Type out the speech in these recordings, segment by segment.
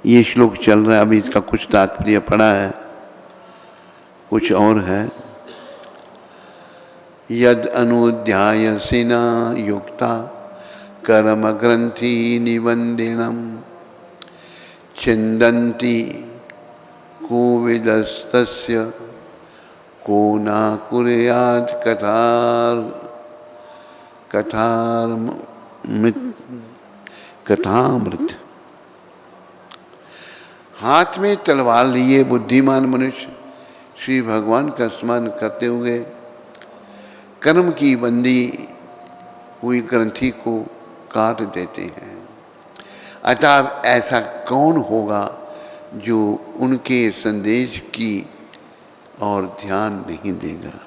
ये श्लोक चल रहा है, अभी इसका कुछ तात्पर्य पड़ा है, कुछ और है। यद अनुध्यायसिना युक्ता कर्म ग्रंथि निबंधिनम छिन्दन्ति कोविदस्तस्य को न कुर्यात् कथामृत। हाथ में तलवार लिए बुद्धिमान मनुष्य श्री भगवान का स्मरण करते हुए कर्म की बंदी हुई ग्रंथि को काट देते हैं। अतः ऐसा कौन होगा जो उनके संदेश की और ध्यान नहीं देगा।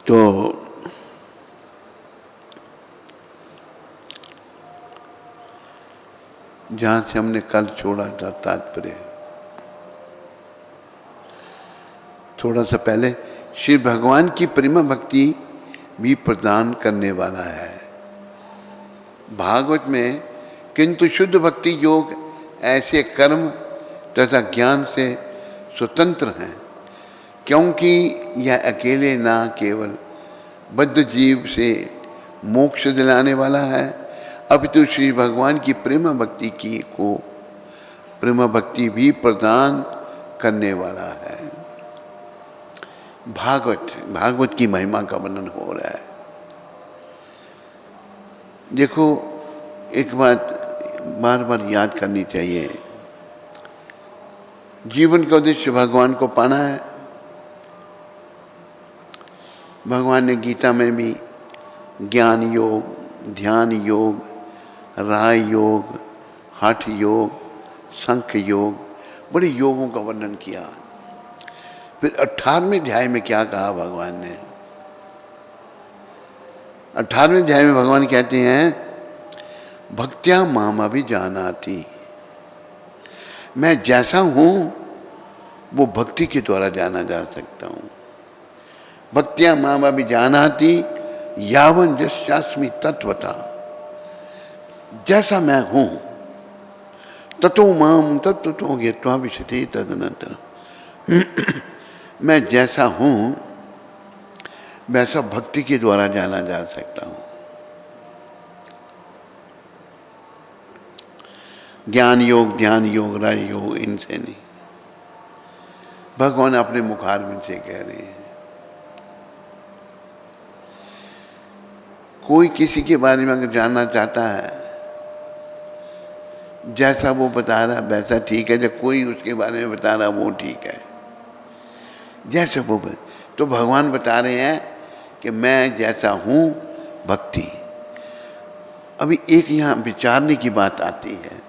तो जहाँ से हमने कल छोड़ा था तात्पर्य, थोड़ा सा पहले, श्री भगवान की प्रेम भक्ति भी प्रदान करने वाला है। भागवत में किंतु शुद्ध भक्ति योग ऐसे कर्म तथा ज्ञान से स्वतंत्र हैं, क्योंकि यह अकेले ना केवल बद्ध जीव से मोक्ष दिलाने वाला है, अपितु श्री भगवान की प्रेम भक्ति को प्रेम भक्ति भी प्रदान करने वाला है। भागवत की महिमा का वर्णन हो रहा है। देखो, एक बात बार बार याद करनी चाहिए, जीवन का उद्देश्य भगवान को पाना है। भगवान ने गीता में भी ज्ञान योग, ध्यान योग, राय योग, हठ योग, संख योग, बड़े योगों का वर्णन किया। फिर 18वें अध्याय में क्या कहा भगवान ने? 18वें अध्याय में भगवान कहते हैं, भक्त्या माम अभिजानाति। मैं जैसा हूं वो भक्ति के द्वारा जाना जा सकता हूं। भक्त्या माम अभिजानाति यावन यस्यास्मि तत्वता। जैसा मैं हूं ततो माम तत्वतो ज्ञात्वा विशति तदनंतर। मैं जैसा हूं वैसा भक्ति के द्वारा जाना जा सकता हूं। ज्ञान योग, ध्यान योग, राय योग, इनसे नहीं। भगवान अपने मुखारविंद से कह रहे हैं। कोई किसी के बारे में अगर जानना चाहता है, जैसा वो बता रहा वैसा ठीक है, जब कोई उसके बारे में बता रहा वो ठीक है, जैसा वो तो भगवान बता रहे हैं कि मैं जैसा हूं भक्ति। अभी एक यहाँ विचारने की बात आती है,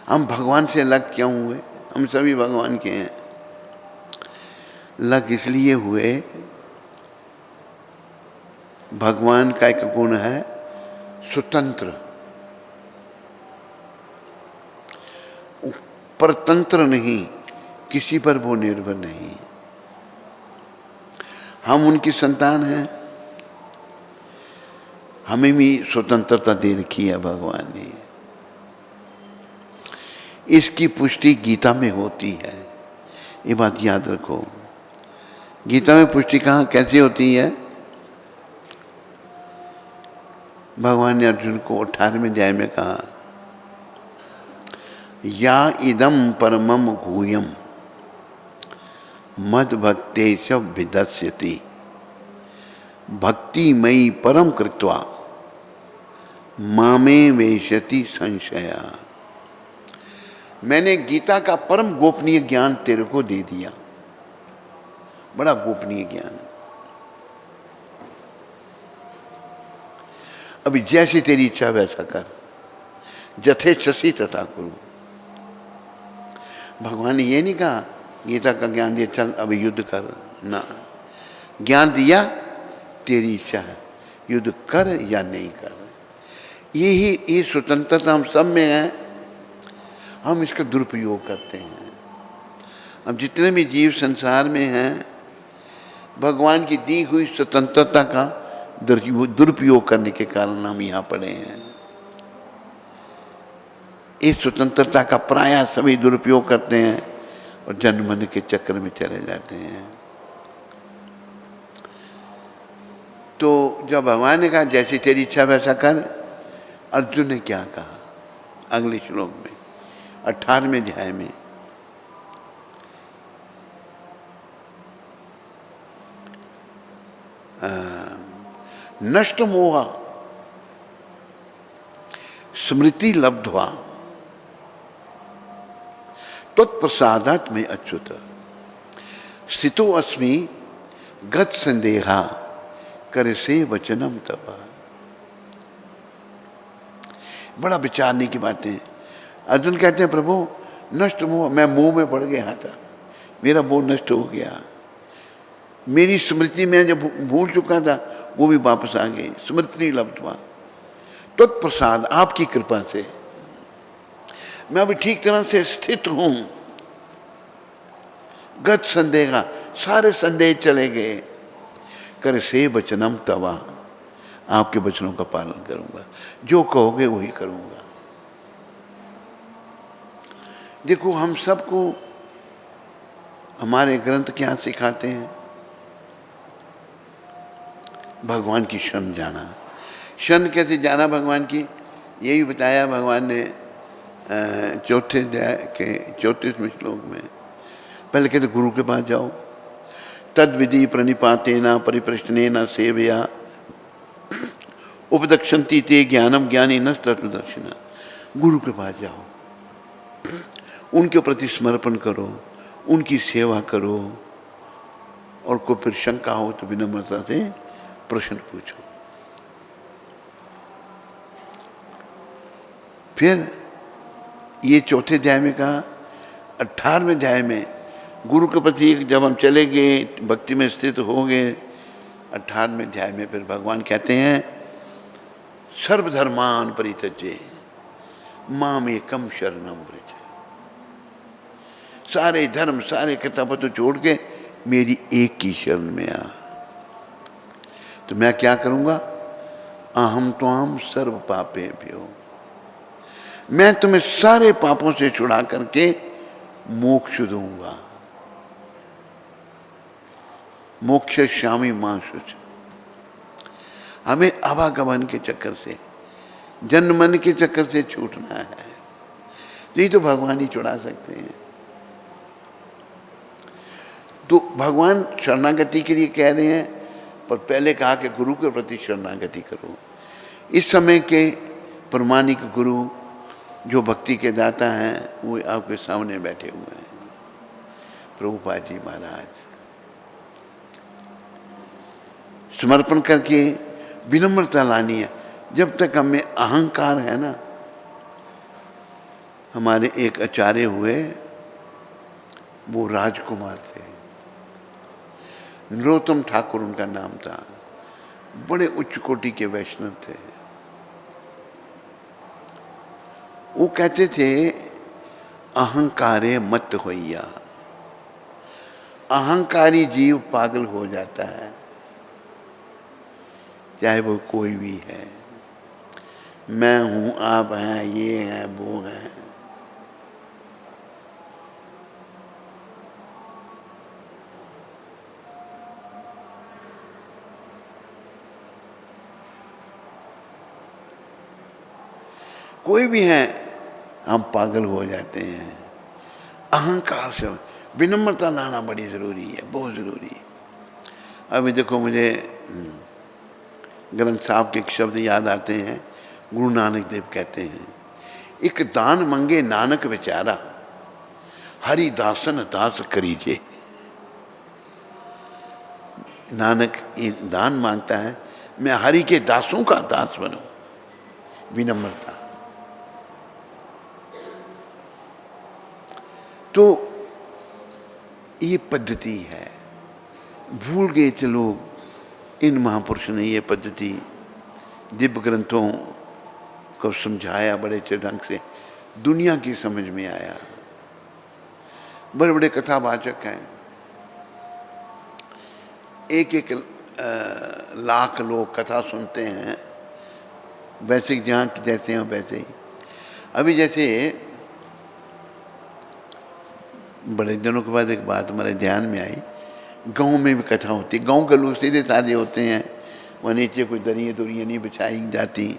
हम भगवान से अलग क्यों हुए? हम सभी भगवान के हैं। अलग इसलिए हुए, भगवान का एक गुण है स्वतंत्र, परतंत्र नहीं, किसी पर वो निर्भर नहीं। हम उनकी संतान हैं, हमें भी स्वतंत्रता दे रखी है भगवान ने। इसकी पुष्टि गीता में होती है, ये बात याद रखो। गीता में पुष्टि कहाँ कैसे होती है? भगवान ने अर्जुन को 18वें अध्याय में कहा, या इदम परमम गुह्यम मद भक्तेश विदस्यति भक्ति मयि परम कृत्वा मामे वेशति संशया। मैंने गीता का परम गोपनीय ज्ञान तेरे को दे दिया, बड़ा गोपनीय ज्ञान। अभी जैसी तेरी इच्छा वैसा कर, जथेच्छसि तथा कुरु। भगवान ने ये नहीं कहा गीता का ज्ञान दिया चल अभी युद्ध कर, ना, ज्ञान दिया तेरी इच्छा है, युद्ध कर या नहीं कर। ये स्वतंत्रता हम सब में है, हम इसका दुरुपयोग करते हैं। अब जितने भी जीव संसार में हैं, भगवान की दी हुई स्वतंत्रता का दुरुपयोग करने के कारण हम यहाँ पड़े हैं। इस स्वतंत्रता का प्रायः सभी दुरुपयोग करते हैं और जन्म मन के चक्कर में चले जाते हैं। तो जब भगवान ने कहा जैसी तेरी इच्छा वैसा कर, अर्जुन ने क्या कहा अगले श्लोक में 18वें अध्याय में, नष्ट मोह स्मृति लब्ध्वा तत्प्रसादात् में अच्युत स्थितो अस्मि गत संदेहा करे से वचनम तब। बड़ा विचारने की बातें हैं। अर्जुन कहते हैं प्रभु नष्ट मोह, मैं मोह में पड़ गया था, मेरा मोह नष्ट हो गया, मेरी स्मृति में जब भूल चुका था वो भी वापस आ गई। स्मृति लब्ध्वा तत्प्रसाद, आपकी कृपा से मैं अभी ठीक तरह से स्थित हूं। गत संदेह, सारे संदेह चले गए। कर से वचनम तवा, आपके वचनों का पालन करूंगा, जो कहोगे वही करूंगा। देखो हम सबको हमारे ग्रंथ क्या सिखाते हैं, भगवान की शरण जाना। शरण कैसे जाना भगवान की, यही बताया भगवान ने चौथे अध्याय के 34वें श्लोक में। पहले कहते गुरु के पास जाओ, तद विधि प्रणिपातेना परिप्रश्नेन सेवया उपदक्षन्ति ते ज्ञानम ज्ञानी न तत्वदर्शिना। गुरु के पास जाओ, उनके प्रति समर्पण करो, उनकी सेवा करो, और कोई फिर शंका हो तो विनम्रता से प्रश्न पूछो। फिर ये चौथे अध्याय में कहा, 18वें अध्याय में गुरु के प्रति जब हम चले गए, भक्ति में स्थित हो गए, 18वें अध्याय में फिर भगवान कहते हैं सर्वधर्मान परित्यज्य माम एकम शरणम व्रज। सारे धर्म सारे कर्तव्य तो छोड़ के मेरी एक की शरण में आ, तो मैं क्या करूंगा, अहम त्वाम सर्व पापे भ्यो, मैं तुम्हें सारे पापों से छुड़ा करके मोक्ष दूंगा। मोक्ष श्यामी माशुच, हमें आवागमन के चक्कर से, जन्म मन के चक्कर से छूटना है। यही तो भगवान ही छुड़ा सकते हैं। तो भगवान शरणागति के लिए कह रहे हैं, पर पहले कहा कि गुरु के प्रति शरणागति करो। इस समय के प्रमाणिक गुरु जो भक्ति के दाता हैं वो आपके सामने बैठे हुए हैं, प्रभुपाद जी महाराज। समर्पण करके विनम्रता लानी है। जब तक हमें अहंकार है ना, हमारे एक आचार्य हुए, वो राजकुमार थे, नरोत्तम ठाकुर उनका नाम था, बड़े उच्च कोटि के वैष्णव थे। वो कहते थे अहंकारे मत होइया, अहंकारी जीव पागल हो जाता है, चाहे वो कोई भी है। मैं हूं, आप हैं, ये हैं, वो हैं। कोई भी है, हम पागल हो जाते हैं। अहंकार से विनम्रता लाना बड़ी ज़रूरी है, बहुत ज़रूरी है। अभी देखो मुझे ग्रंथ साहब के एक शब्द याद आते हैं। गुरु नानक देव कहते हैं, एक दान मंगे नानक बेचारा, हरि दासन दास करीजे। नानक ये दान मांगता है, मैं हरि के दासों का दास बनूं। विनम्रता। तो ये पद्धति है, भूल गए थे लोग। इन महापुरुषों ने ये पद्धति दिव्य ग्रंथों को समझाया बड़े अच्छे ढंग से, दुनिया की समझ में आया। बड़े बड़े कथावाचक हैं, एक एक लाख लोग कथा सुनते हैं, वैसे जहाँ जैसे हैं वैसे ही। अभी जैसे बड़े दिनों के बाद एक बात हमारे ध्यान में आई, गांव में भी कथा होती है। गांव के लोग सीधे साधे होते हैं, वहाँ नीचे कोई दरियाँ दुरियाँ नहीं बिछाई जाती,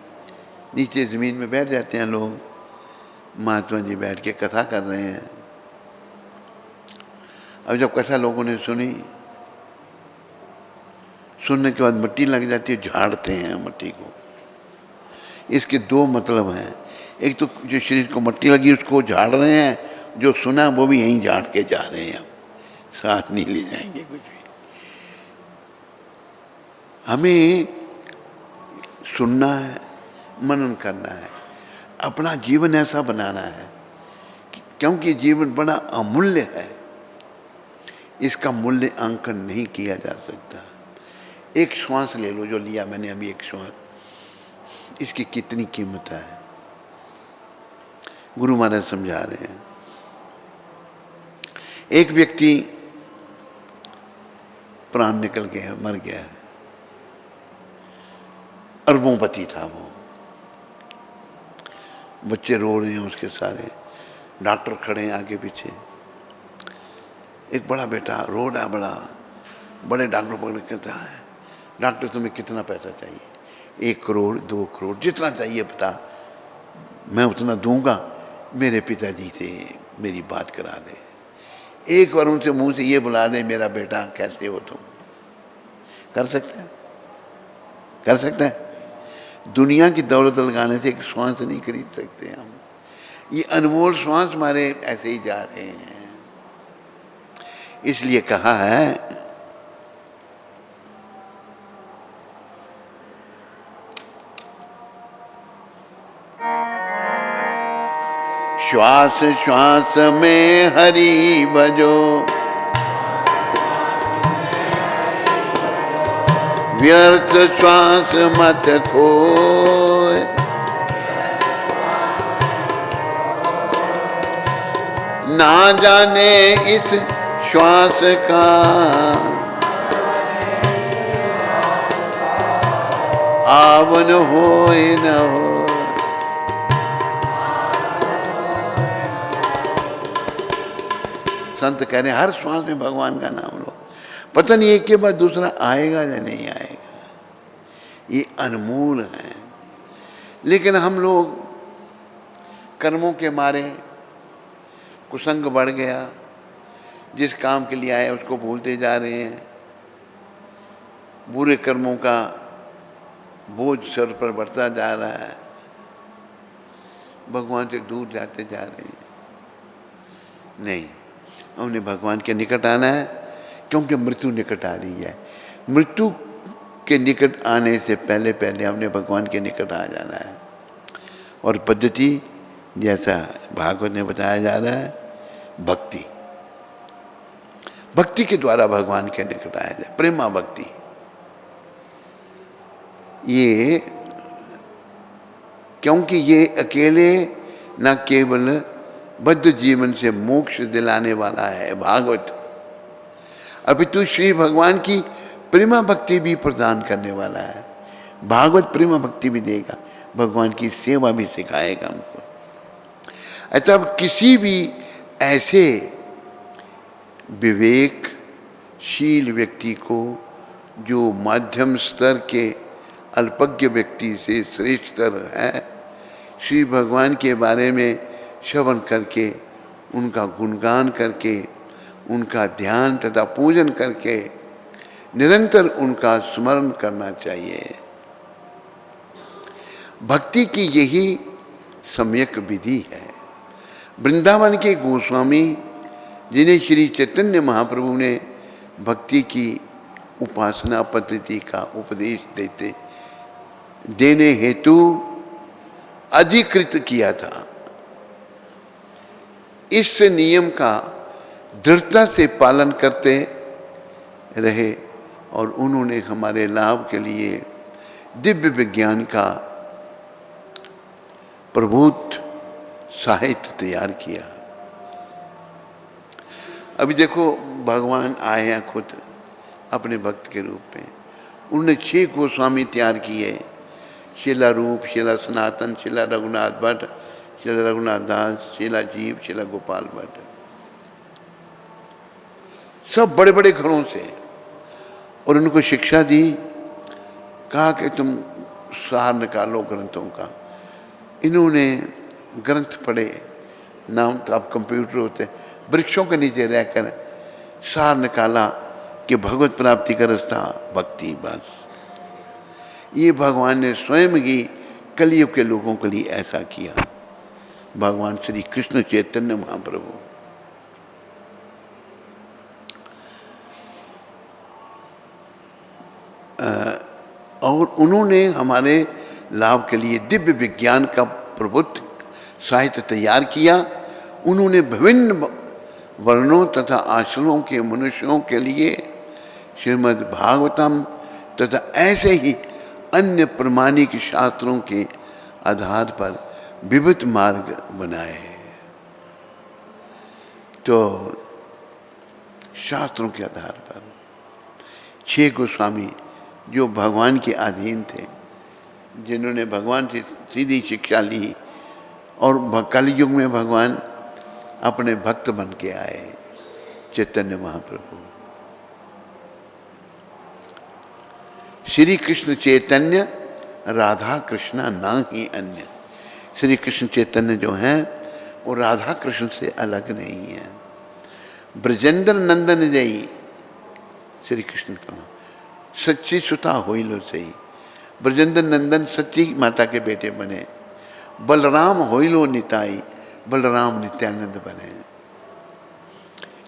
नीचे ज़मीन में बैठ जाते हैं लोग, महात्मा जी बैठ के कथा कर रहे हैं। अब जब कथा लोगों ने सुनी, सुनने के बाद मिट्टी लग जाती है, झाड़ते हैं मिट्टी को। इसके दो मतलब हैं, एक तो जो शरीर को मिट्टी लगी उसको झाड़ रहे हैं, जो सुना वो भी यहीं झाड़ के जा रहे हैं, अब साथ नहीं ले जाएंगे कुछ भी। हमें सुनना है, मनन करना है, अपना जीवन ऐसा बनाना है क्योंकि जीवन बड़ा अमूल्य है, इसका मूल्य अंकन नहीं किया जा सकता। एक श्वास ले लो, जो लिया मैंने अभी एक श्वास, इसकी कितनी कीमत है। गुरु महाराज समझा रहे हैं। एक व्यक्ति प्राण निकल गया, मर गया, अरबोंपति था वो, बच्चे रो रहे हैं उसके सारे, डॉक्टर खड़े हैं आगे पीछे। एक बड़ा बेटा रो रहा, बड़े डॉक्टर पकड़ के कहता है, डॉक्टर तुम्हें कितना पैसा चाहिए? 1 करोड़ 2 करोड़ जितना चाहिए बता, मैं उतना दूंगा, मेरे पिताजी से मेरी बात करा दे, एक बार उनसे मुंह से ये बुला दे, मेरा बेटा कैसे हो तुम? कर सकता है? कर सकता है? दुनिया की दौलत लगाने से एक श्वास नहीं खरीद सकते हम। ये अनमोल श्वास हमारे ऐसे ही जा रहे हैं। इसलिए कहा है, श्वास श्वास में हरि भजो, व्यर्थ श्वास मत खोए, ना जाने इस श्वास का आवन होए न हो। संत कह रहे हैं हर श्वास में भगवान का नाम लो, पता नहीं एक के बाद दूसरा आएगा या नहीं आएगा, ये अनमोल है। लेकिन हम लोग कर्मों के मारे, कुसंग बढ़ गया, जिस काम के लिए आए उसको भूलते जा रहे हैं, बुरे कर्मों का बोझ सर पर बढ़ता जा रहा है, भगवान से दूर जाते जा रहे हैं। नहीं, हमने भगवान के निकट आना है, क्योंकि मृत्यु निकट आ रही है। मृत्यु के निकट आने से पहले पहले हमने भगवान के निकट आ जाना है। और पद्धति जैसा भागवत में बताया जा रहा है, भक्ति, भक्ति के द्वारा भगवान के निकट आया जाए, प्रेमा भक्ति। ये क्योंकि ये अकेले न केवल बद्ध जीवन से मोक्ष दिलाने वाला है भागवत, अपितु श्री भगवान की प्रेमा भक्ति भी प्रदान करने वाला है। भागवत प्रेमा भक्ति भी देगा, भगवान की सेवा भी सिखाएगा हमको। अतः किसी भी ऐसे विवेकशील व्यक्ति को जो मध्यम स्तर के अल्पज्ञ व्यक्ति से श्रेष्ठ स्तर है, श्री भगवान के बारे में श्रवण करके, उनका गुणगान करके, उनका ध्यान तथा पूजन करके निरंतर उनका स्मरण करना चाहिए। भक्ति की यही सम्यक विधि है। वृंदावन के गोस्वामी, जिन्हें श्री चैतन्य महाप्रभु ने भक्ति की उपासना पद्धति का उपदेश देने हेतु अधिकृत किया था, इस नियम का दृढ़ता से पालन करते रहे और उन्होंने हमारे लाभ के लिए दिव्य विज्ञान का प्रभुत साहित्य तैयार किया। अभी देखो, भगवान आए हैं खुद अपने भक्त के रूप में, उन्होंने 6 गोस्वामी तैयार किए, शिला रूप, शिला सनातन, शिला रघुनाथ भट्ट, शिला रघुनाथ दास, शिला जीव, शिला गोपाल भट्ट, सब बड़े बड़े घरों से। और उनको शिक्षा दी, कहा कि तुम सार निकालो ग्रंथों का। इन्होंने ग्रंथ पढ़े, नाम तो अब कंप्यूटर होते, वृक्षों के नीचे रहकर सार निकाला कि भगवत प्राप्ति का रास्ता भक्ति बस। ये भगवान ने स्वयं ही कलयुग के लोगों के लिए ऐसा किया, भगवान श्री कृष्ण चैतन्य महाप्रभु। और उन्होंने हमारे लाभ के लिए दिव्य विज्ञान का प्रबुद्ध साहित्य तैयार किया। उन्होंने विभिन्न वर्णों तथा आश्रमों के मनुष्यों के लिए श्रीमद् भागवतम तथा ऐसे ही अन्य प्रमाणिक शास्त्रों के आधार पर विविध मार्ग बनाए। तो शास्त्रों के आधार पर 6 गोस्वामी जो भगवान के अधीन थे, जिन्होंने भगवान से सीधी शिक्षा ली, और कलयुग में भगवान अपने भक्त बन के आए, चैतन्य महाप्रभु। श्री कृष्ण चैतन्य राधा कृष्णा ना ही अन्य। श्री कृष्ण चैतन्य जो हैं वो राधा कृष्ण से अलग नहीं है। ब्रजेंद्र नंदन जई, श्री कृष्ण का सच्ची सुता होई लो सही। ब्रजेंद्र नंदन सच्ची माता के बेटे बने। बलराम होई लो निताई, बलराम नित्यानंद बने।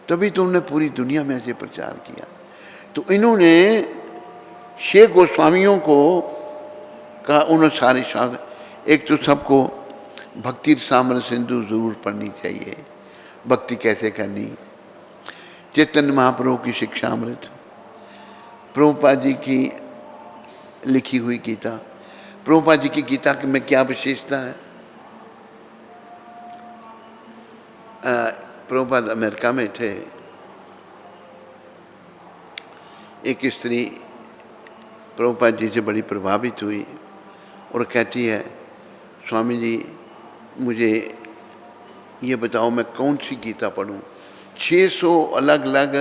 तभी तो उन्होंने पूरी दुनिया में ऐसे प्रचार किया। तो इन्होंने 6 गोस्वामियों को कहा, उन्होंने सारे शास्त्र, एक तो सबको भक्ति साम्र सिंधु जरूर पढ़नी चाहिए, भक्ति कैसे करनी, चैतन्य महाप्रभु की शिक्षामृत, प्रभुपाद जी की लिखी हुई गीता। प्रभुपाद जी की गीता में क्या विशेषता है? प्रभुपाद अमेरिका में थे, एक स्त्री प्रभुपाद जी से बड़ी प्रभावित हुई और कहती है, स्वामी जी मुझे ये बताओ मैं कौन सी गीता पढूं? 600 अलग अलग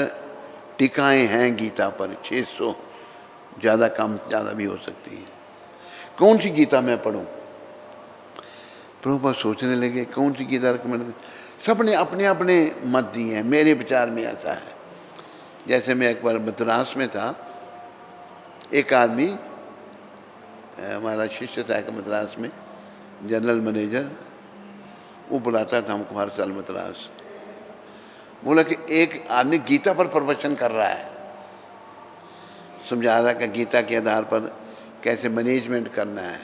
टीकाएं हैं गीता पर, 600, ज़्यादा कम ज़्यादा भी हो सकती है। कौन सी गीता मैं पढूं? प्रभुपाद सोचने लगे कौन सी गीता रिकमेंड। सबने अपने अपने मत दिए हैं। मेरे विचार में ऐसा है, जैसे मैं एक बार मद्रास में था, एक आदमी हमारा शिष्य था एक मद्रास में, जनरल मैनेजर, वो बुलाता था हमको हर साल मद्रास। बोला कि एक आदमी गीता पर प्रवचन कर रहा है, समझा रहा कि गीता के आधार पर कैसे मैनेजमेंट करना है।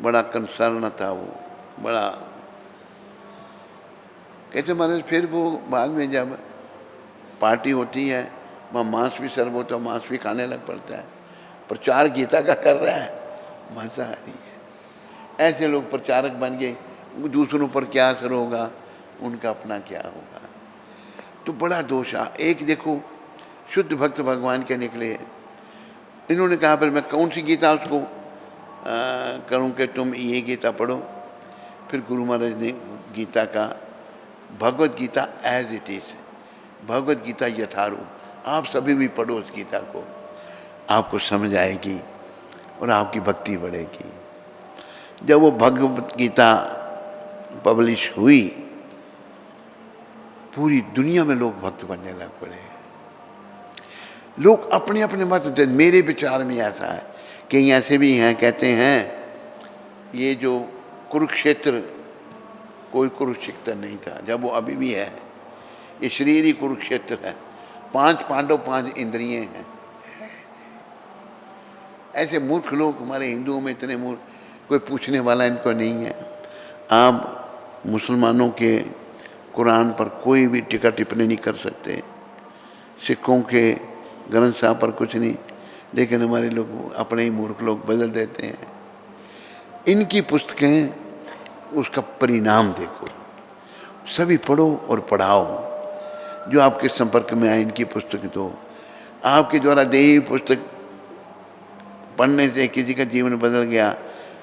बड़ा कंसर्न था वो, बड़ा कहते महाराज। फिर वो बाद में जब पार्टी होती है, वहाँ मांस भी सर्व होता है, मांस भी खाने लग पड़ता है। प्रचार गीता का कर रहा है, मजा आ रही है। ऐसे लोग प्रचारक बन गए, दूसरों पर क्या असर होगा, उनका अपना क्या होगा। तो बड़ा दोष आ। एक देखो शुद्ध भक्त भगवान के निकले, इन्होंने कहा फिर मैं कौन सी गीता उसको करूँ कि तुम ये गीता पढ़ो। फिर गुरु महाराज ने गीता का, Bhagavad Gita as it is, Bhagavad Gita यथारूप, आप सभी भी पढ़ो उस गीता को, आपको समझ आएगी और आपकी भक्ति बढ़ेगी। जब वो भगवत गीता पब्लिश हुई, पूरी दुनिया में लोग भक्त बनने लग पड़े। लोग अपने अपने मत दे। मेरे विचार में ऐसा है, कहीं ऐसे भी हैं कहते हैं ये जो कुरुक्षेत्र कोई कुरुक्षेत्र नहीं था, जब वो अभी भी है, ये शरीर ही कुरुक्षेत्र है। 5 पांडव 5 इंद्रियां हैं। ऐसे मूर्ख लोग हमारे हिंदुओं में इतने मूर्ख, कोई पूछने वाला इनको नहीं है। आप मुसलमानों के कुरान पर कोई भी टीका टिप्पणी नहीं कर सकते, सिखों के ग्रंथ साहब पर कुछ नहीं, लेकिन हमारे लोग अपने ही मूर्ख लोग बदल देते हैं। इनकी पुस्तकें, उसका परिणाम देखो। सभी पढ़ो और पढ़ाओ, जो आपके संपर्क में आए इनकी पुस्तक दो। आपके द्वारा दी हुई पुस्तक पढ़ने से किसी का जीवन बदल गया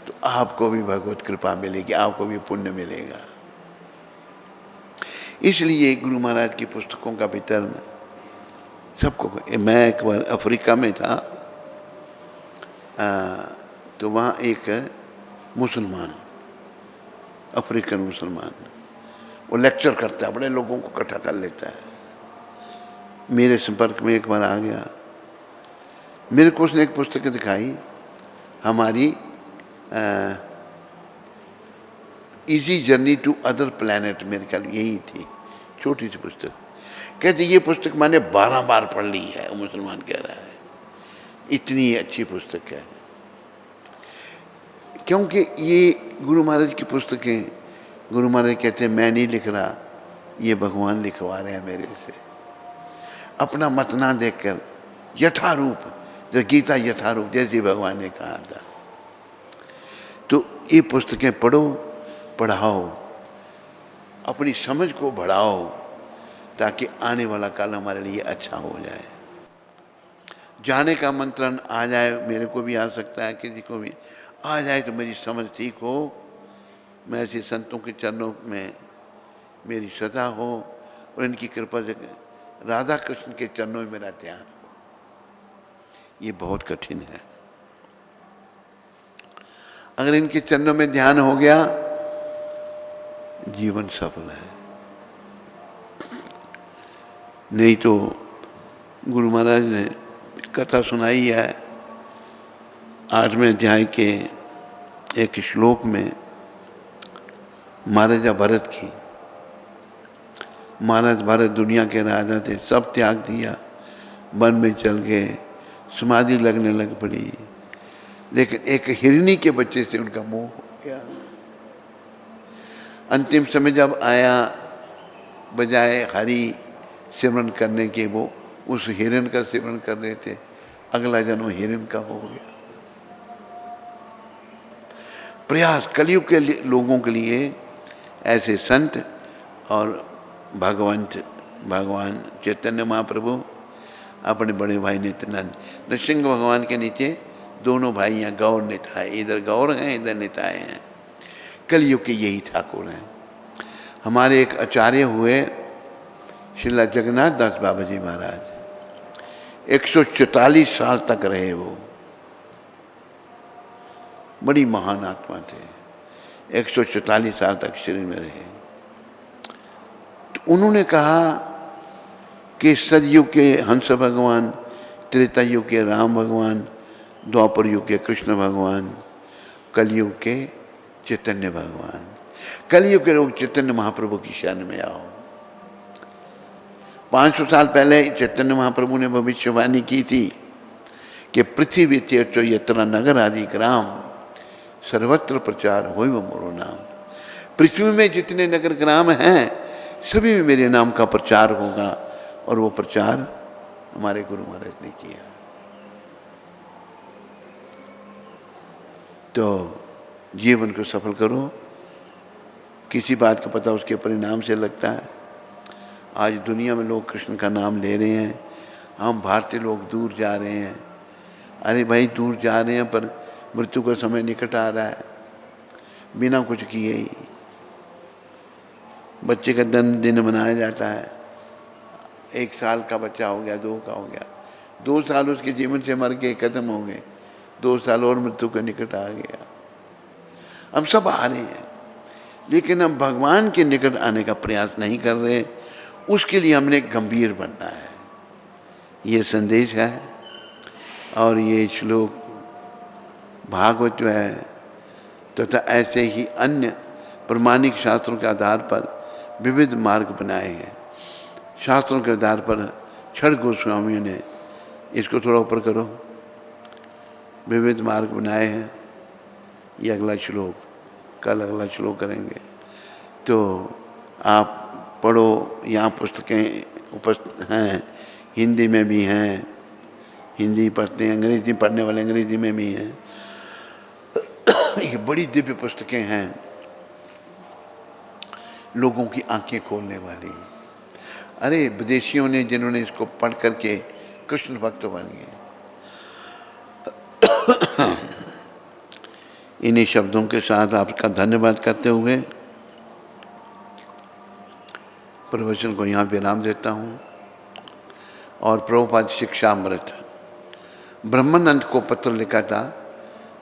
तो आपको भी भगवत कृपा मिलेगी, आपको भी पुण्य मिलेगा। इसलिए गुरु महाराज की पुस्तकों का वितरण सबको। मैं एक बार अफ्रीका में था, तो वहाँ एक मुसलमान, अफ्रीकन मुसलमान, वो लेक्चर करता है, बड़े लोगों को इकट्ठा कर लेता है। मेरे संपर्क में एक बार आ गया, मेरे को उसने एक पुस्तक दिखाई, हमारी easy journey to other planet, मेरे ख्याल यही थी, छोटी सी पुस्तक। कहते ये पुस्तक मैंने 12 बार पढ़ ली है, वो मुसलमान कह रहा है, इतनी अच्छी पुस्तक है। क्योंकि ये गुरु महाराज की पुस्तकें, गुरु महाराज कहते हैं मैं नहीं लिख रहा, ये भगवान लिखवा रहे हैं मेरे से, अपना मत ना देखकर यथारूप, जो गीता यथारूप जैसे भगवान ने कहा था। तो ये पुस्तकें पढ़ो, पढ़ाओ, अपनी समझ को बढ़ाओ, ताकि आने वाला काल हमारे लिए अच्छा हो जाए। जाने का मंत्रण आ जाए, मेरे को भी आ सकता है, किसी को भी आ जाए, तो मेरी समझ ठीक हो, मैं ऐसे संतों के चरणों में मेरी श्रद्धा हो, और इनकी कृपा से राधा कृष्ण के चरणों में मेरा ध्यान हो। ये बहुत कठिन है। अगर इनके चरणों में ध्यान हो गया, जीवन सफल है। नहीं तो गुरु महाराज ने कथा सुनाई है 8वें अध्याय के एक श्लोक में, महाराजा भरत की। महाराज भरत दुनिया के राजा थे, सब त्याग दिया, वन में चल गए, समाधि लगने लग पड़ी, लेकिन एक हिरनी के बच्चे से उनका मोह हो गया। अंतिम समय जब आया, बजाय हरि सिमरन करने के वो उस हिरण का सिमरन कर रहे थे, अगला जन्म हिरण का हो गया। प्रयास कलयुग के लोगों के लिए ऐसे संत और भगवान चैतन्य महाप्रभु, अपने बड़े भाई नित्यानंद, नृसिंह भगवान के नीचे दोनों भाई हैं, गौर निताय, इधर गौर हैं, इधर निताय हैं। कलयुग के यही ठाकुर हैं। हमारे एक आचार्य हुए श्रीला जगन्नाथ दास बाबा जी महाराज, 144 साल तक रहे वो, बड़ी महान आत्मा थे, 144 साल तक शरीर में रहे। तो उन्होंने कहा कि सतयुग के हंस भगवान, त्रेता युग के राम भगवान, द्वापर युग के कृष्ण भगवान, कलयुग के चैतन्य भगवान। कलयुग के लोग चैतन्य महाप्रभु की शरण में आओ। 500 साल पहले चैतन्य महाप्रभु ने भविष्यवाणी की थी कि पृथ्वी तीर्थ यत्र नगर आदि ग्राम सर्वत्र प्रचार हो वो मोरो नाम। पृथ्वी में जितने नगर ग्राम हैं, सभी में मेरे नाम का प्रचार होगा, और वो प्रचार हमारे गुरु महाराज ने किया। तो जीवन को सफल करो, किसी बात का पता उसके परिणाम से लगता है। आज दुनिया में लोग कृष्ण का नाम ले रहे हैं, हम भारतीय लोग दूर जा रहे हैं। अरे भाई, दूर जा रहे हैं, पर मृत्यु का समय निकट आ रहा है, बिना कुछ किए ही। बच्चे का दिन मनाया जाता है, 1 साल का बच्चा हो गया, 2 का हो गया, 2 साल उसके जीवन से मर के खत्म हो गए, 2 साल और मृत्यु के निकट आ गया। हम सब आ रहे हैं, लेकिन हम भगवान के निकट आने का प्रयास नहीं कर रहे। उसके लिए हमने गंभीर बनना है। ये संदेश है। और ये श्लोक भागवत जो है तथा तो ऐसे ही अन्य प्रमाणिक शास्त्रों के आधार पर विविध मार्ग बनाए हैं। शास्त्रों के आधार पर छठ गोस्वामियों ने, इसको थोड़ा ऊपर करो, विविध मार्ग बनाए हैं। ये अगला श्लोक, कल अगला श्लोक करेंगे। तो आप पढ़ो, यहाँ पुस्तकें उपस्थित हैं, हिंदी में भी हैं, हिंदी पढ़ते हैं, अंग्रेजी पढ़ने वाले अंग्रेजी में भी हैं। ये बड़ी दिव्य पुस्तकें हैं, लोगों की आंखें खोलने वाली। अरे विदेशियों ने, जिन्होंने इसको पढ़ करके कृष्ण भक्त बन गए। इन्हीं शब्दों के साथ आपका धन्यवाद करते हुए प्रवचन को यहाँ विराम देता हूँ। और प्रभुपाद शिक्षामृत ब्रह्मानंद को पत्र लिखा था।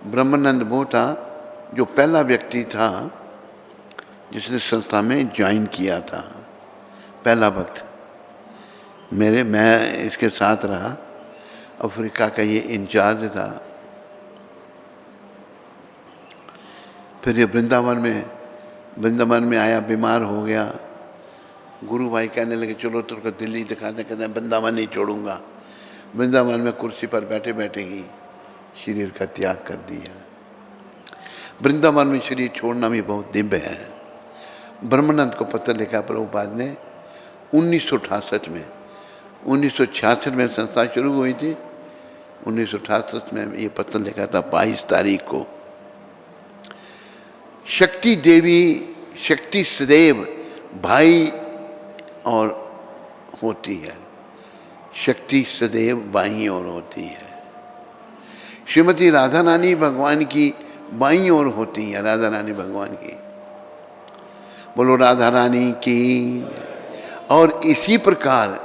ब्रह्मानंद वो था जो पहला व्यक्ति था जिसने संस्था में ज्वाइन किया था, पहला भक्त। मैं इसके साथ रहा, अफ्रीका का ये इंचार्ज था। फिर ये वृंदावन में आया, बीमार हो गया। गुरु भाई कहने लगे चलो तुमको दिल्ली दिखाते, कहते वृंदावन नहीं छोड़ूंगा। वृंदावन में कुर्सी पर बैठे बैठे ही शरीर का त्याग कर दिया। वृंदावन में शरीर छोड़ना भी बहुत दिव्य है। ब्रह्मानंद को पत्र लिखा प्रभुपाद ने 1968 में। 1966 में संस्था शुरू हुई थी, 1968 में ये पत्र लिखा था 22 तारीख को। शक्ति देवी, शक्ति सदैव भाई और होती है, शक्ति सदैव बाईं ओर होती है। श्रीमती राधा रानी भगवान की बाईं ओर होती है, राधा रानी भगवान की। बोलो राधा रानी की। और इसी प्रकार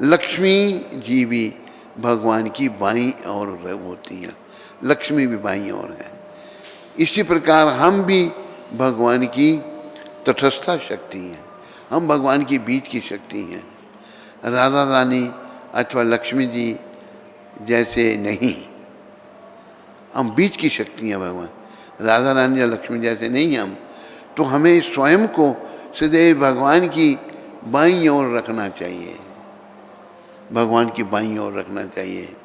लक्ष्मी जी भी भगवान की बाईं ओर होती है, लक्ष्मी भी बाईं ओर है। इसी प्रकार हम भी भगवान की तटस्था शक्ति हैं, हम भगवान की बीच की शक्ति हैं। राधा रानी अथवा लक्ष्मी जी जैसे नहीं, हम बीच की शक्ति हैं भगवान। राधा रानी या लक्ष्मी जैसे नहीं हम, तो हमें स्वयं को सदैव भगवान की बाईं ओर रखना चाहिए, भगवान की बाईं ओर रखना चाहिए।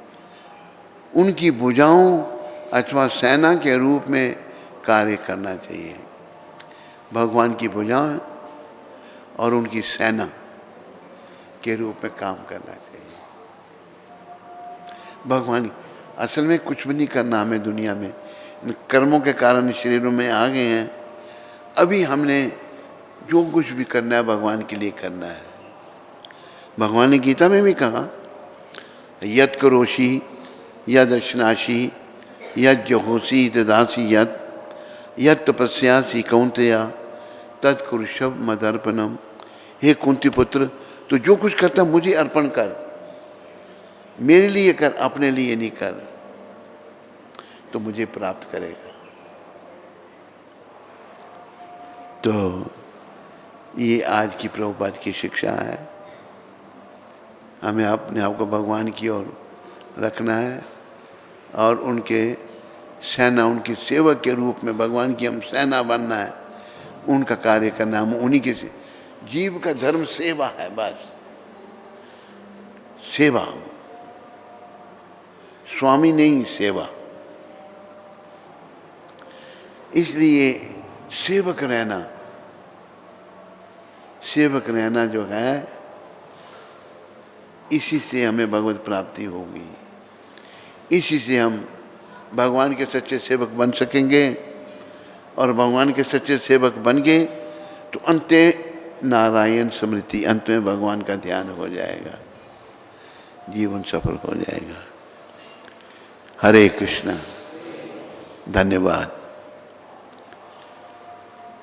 उनकी भुजाओं अथवा सेना के रूप में कार्य करना चाहिए। भगवान की भुजाएं और उनकी सेना के रूप में काम करना चाहिए। भगवान असल में कुछ भी नहीं करना हमें दुनिया में, कर्मों के कारण शरीरों में आ गए हैं। अभी हमने जो कुछ भी करना है भगवान के लिए करना है। भगवान ने गीता में भी कहा यत् करोषि यदश्नासि यज्जहोषि ददासि यत् तपस्यासि कौन्तेय तत्कुरुषव मदर्पणम। हे कुंती पुत्र, तो जो कुछ करता मुझे अर्पण कर, मेरे लिए कर, अपने लिए नहीं कर, तो मुझे प्राप्त करेगा। तो ये आज की प्रभुपाद की शिक्षा है। हमें अपने आप को भगवान की ओर रखना है और उनके सेना, उनकी सेवक के रूप में भगवान की हम सेना बनना है, उनका कार्य करना। हम उन्हीं के जीव का धर्म सेवा है, बस सेवा, स्वामी नहीं, सेवा। इसलिए सेवक रहना जो है, इसी से हमें भगवत प्राप्ति होगी। इसी से हम भगवान के सच्चे सेवक बन सकेंगे। और भगवान के सच्चे सेवक बन गए तो अंत नारायण स्मृति, अंत में भगवान का ध्यान हो जाएगा, जीवन सफल हो जाएगा। हरे कृष्णा। धन्यवाद।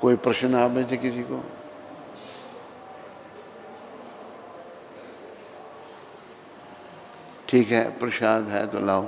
कोई प्रश्न आप में से किसी को? ठीक है, प्रसाद है तो लाओ।